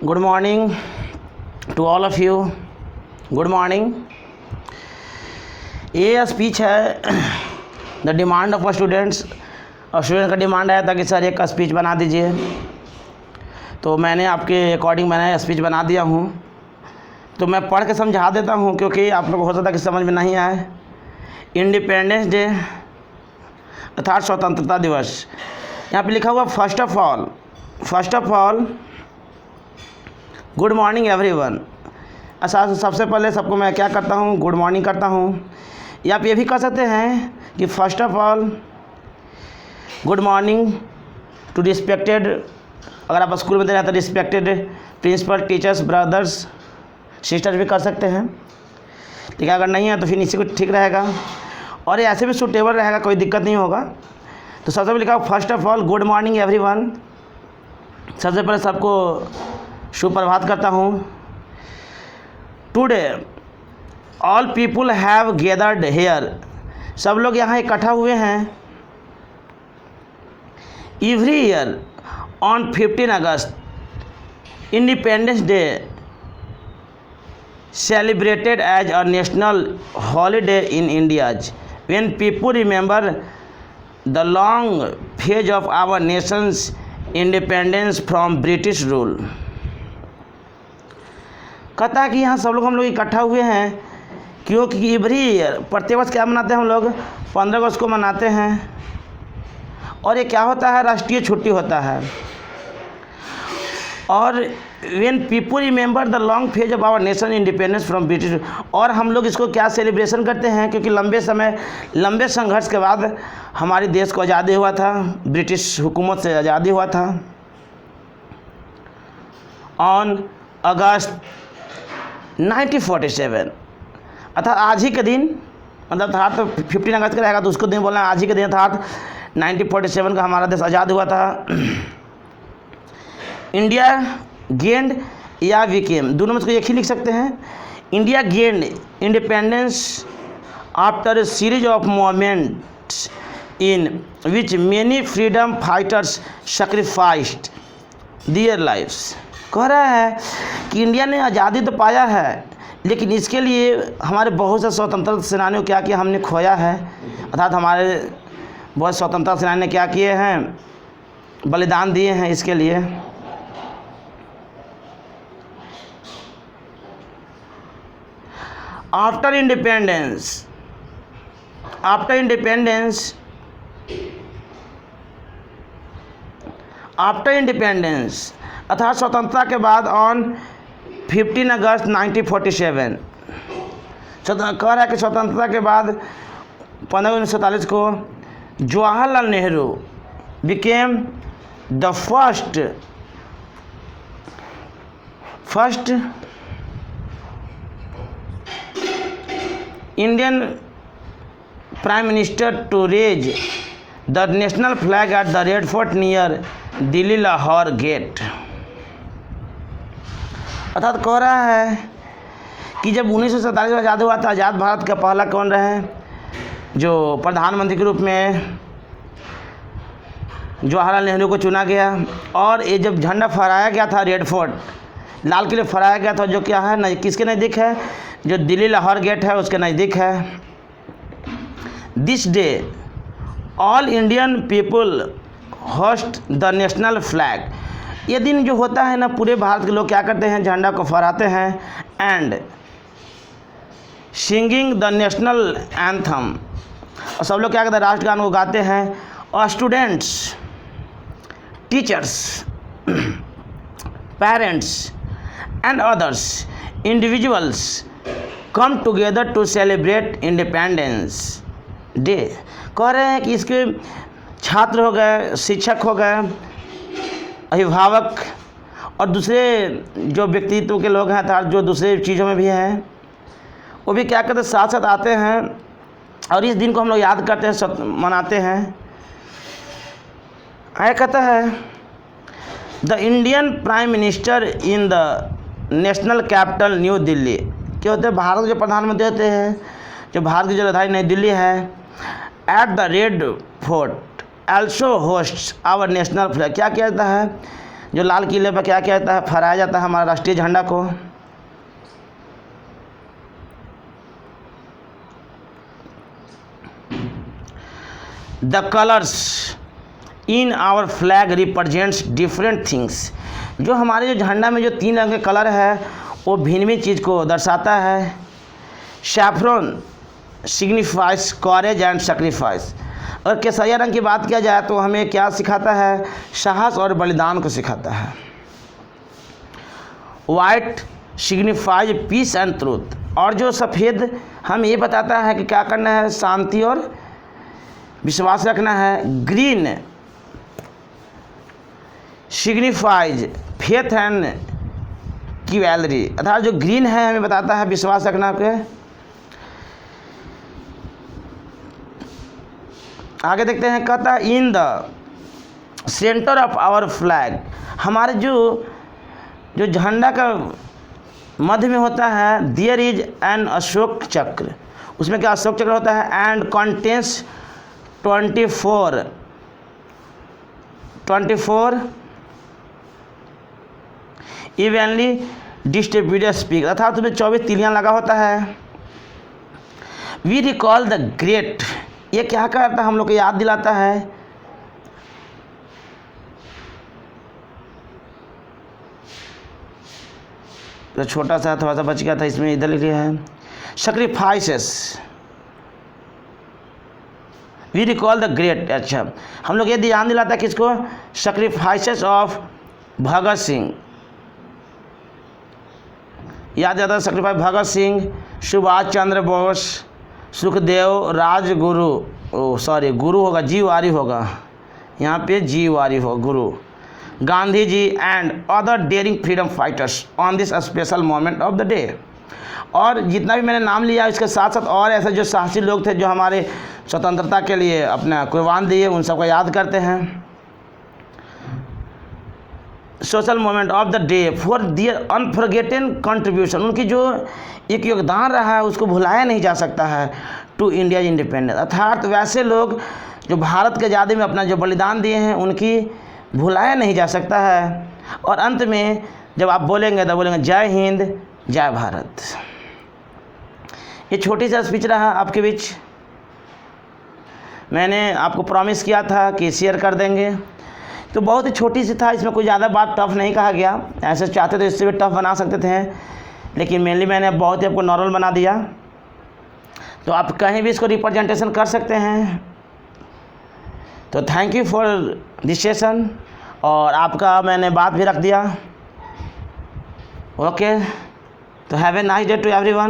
Good morning to all of you. Good morning. ये speech है the demand of students. और student का demand आया था कि सर एक स्पीच बना दीजिए, तो मैंने आपके अकॉर्डिंग मैंने स्पीच बना दिया हूँ। तो मैं पढ़ के समझा देता हूँ क्योंकि आप लोग को हो सकता है कि समझ में नहीं आए। इंडिपेंडेंस डे अर्थात स्वतंत्रता दिवस, यहाँ पे लिखा हुआ first of all good morning everyone. अच्छा, सबसे पहले सबको मैं क्या करता हूँ, गुड मॉर्निंग करता हूँ। या आप ये भी कह सकते हैं कि first of all good morning to respected, अगर आप स्कूल में दे रहे हैं तो respected principal, teachers, brothers, sisters भी कर सकते हैं। ठीक है, अगर नहीं है तो फिर इसी को ठीक रहेगा और ये ऐसे भी सूटेबल रहेगा, कोई दिक्कत नहीं होगा। तो सबसे पहले लिखा first of all good morning everyone. सबसे पहले सबको सुप्रभात करता हूँ। Today all people have gathered here, सब लोग यहाँ इकट्ठा हुए हैं। Every year on 15 August independence day celebrated as a national holiday in India when people remember the long phase of our nation's independence from British rule। कहता है कि यहाँ सब लोग हम लोग इकट्ठा हुए हैं क्योंकि एवरी ईयर, प्रत्येक वर्ष क्या मनाते हैं हम लोग, 15 अगस्त को मनाते हैं। और ये क्या होता है, राष्ट्रीय छुट्टी होता है। और when people remember the long phase of our nation independence from British, और हम लोग इसको क्या सेलिब्रेशन करते हैं क्योंकि लंबे संघर्ष के बाद हमारे देश को आज़ादी हुआ था, ब्रिटिश हुकूमत से आज़ादी हुआ था। ऑन अगस्त 1947, अर्थात आज ही के दिन, मतलब था तो 15 अगस्त का रहेगा तो उसको दिन बोलना आज ही के दिन, अर्थात 1947 का हमारा देश आज़ाद हुआ था। इंडिया गेंड या विकेम, दोनों में इसको एक ही लिख सकते हैं। India gained independence after a series of movements in which many freedom fighters sacrificed their lives. कह रहा है कि इंडिया ने आज़ादी तो पाया है, लेकिन इसके लिए हमारे बहुत से स्वतंत्रता सेनानियों क्या किया, हमने खोया है। अर्थात हमारे बहुत स्वतंत्रता सेनानी ने क्या किए हैं, बलिदान दिए हैं इसके लिए। आफ्टर इंडिपेंडेंस अर्थात स्वतंत्रता के बाद ऑन 15 अगस्त 1947, कह रहा है कि स्वतंत्रता के बाद 15 अगस्त 1947 को Jawaharlal Nehru became the first Indian Prime Minister to raise the national flag at the Red Fort near Delhi Lahore gate. अर्थात कह रहा है कि जब 1947 में आज़ाद हुआ था, आज़ाद भारत का पहला कौन रहे जो प्रधानमंत्री के रूप में जवाहरलाल नेहरू को चुना गया। और ये जब झंडा फहराया गया था रेड फोर्ट, लाल किले फहराया गया था, जो क्या है किसके नज़दीक है, जो दिल्ली लाहौर गेट है उसके नज़दीक है। This day all Indian people host the national flag, ये दिन जो होता है ना, पूरे भारत के लोग क्या करते हैं, झंडा को फहराते हैं। And singing the national anthem, और सब लोग क्या करते हैं, राष्ट्रगान को गाते हैं। और students, teachers, parents and others individuals come together to celebrate independence day. कह रहे हैं कि इसके छात्र हो गए, शिक्षक हो गए, अभिभावक और दूसरे जो व्यक्तित्व के लोग हैं, अर्थात जो दूसरे चीज़ों में भी हैं, वो भी क्या करते हैं, साथ साथ आते हैं और इस दिन को हम लोग याद करते हैं, मनाते हैं। आया कहता है the Indian prime minister in the national capital new Delhi, क्या होते हैं, भारत के जो प्रधानमंत्री होते हैं, जो भारत की जो राजधानी नई दिल्ली है, at the Red Fort also hosts our national flag, क्या कहता है, जो लाल किले पर क्या कहता है, फहराया जाता है हमारा राष्ट्रीय झंडा को। The colours in our flag represents different things. जो हमारे जो झंडा में जो 3 रंग के कलर है वो भिन्न भिन्न चीज़ को दर्शाता है। Saffron signifies courage and sacrifice. और केसरिया रंग की बात किया जाए तो हमें क्या सिखाता है, साहस और बलिदान को सिखाता है। White signifies peace and truth. और जो सफ़ेद हम ये बताता है कि क्या करना है, शांति और विश्वास रखना है। Green signifies faith and cavalry. अर्थात जो ग्रीन है हमें बताता है विश्वास रखना के। आगे देखते हैं, कहता है in the centre of our flag. हमारे जो झंडा का मध्य में होता है, देयर इज एन अशोक चक्र। उसमें क्या अशोक चक्र होता है। And contains 24 evenly distributed spokes. अर्थात उसमें 24 तीलियां लगा होता है। We recall the great. ये क्या करता है, हम लोग को याद दिलाता है तो छोटा सा थोड़ा सा बच गया था, इसमें इधर लिख लिया है sacrifices. We recall the great. अच्छा, हम लोग ये ध्यान दिलाता है किसको, सैक्रिफाइसेस ऑफ भगत सिंह। याद आता है सैक्रिफाइस भगत सिंह, सुभाष चंद्र बोस, सुखदेव, राजगुरु, गुरु होगा, जीवारी होगा, यहाँ पे जीवारी हो, गुरु, Gandhi ji and other daring freedom fighters on this special moment of the day. और जितना भी मैंने नाम लिया इसके साथ साथ और ऐसे जो साहसी लोग थे जो हमारे स्वतंत्रता के लिए अपना कुर्बान दिए, उन सबको याद करते हैं। Social moment of the day for their unforgettable contribution. उनकी जो एक योगदान रहा है उसको भुलाया नहीं जा सकता है टू इंडिया इंडिपेंडेंस। अर्थात वैसे लोग जो भारत के आज़ादी में अपना जो बलिदान दिए हैं उनकी भुलाया नहीं जा सकता है। और अंत में जब आप बोलेंगे तो बोलेंगे जय हिंद जय भारत। ये छोटी सा स्पीच रहा आपके बीच। मैंने आपको प्रॉमिस किया था कि शेयर कर देंगे, तो बहुत ही छोटी सी था, इसमें कोई ज़्यादा बात टफ नहीं कहा गया। ऐसे चाहते तो इससे भी टफ बना सकते थे, लेकिन मेनली मैंने बहुत ही आपको नॉर्मल बना दिया। तो आप कहीं भी इसको रिप्रेजेंटेशन कर सकते हैं। तो thank you for this session. और आपका मैंने बात भी रख दिया। ओके, तो have a nice day to everyone.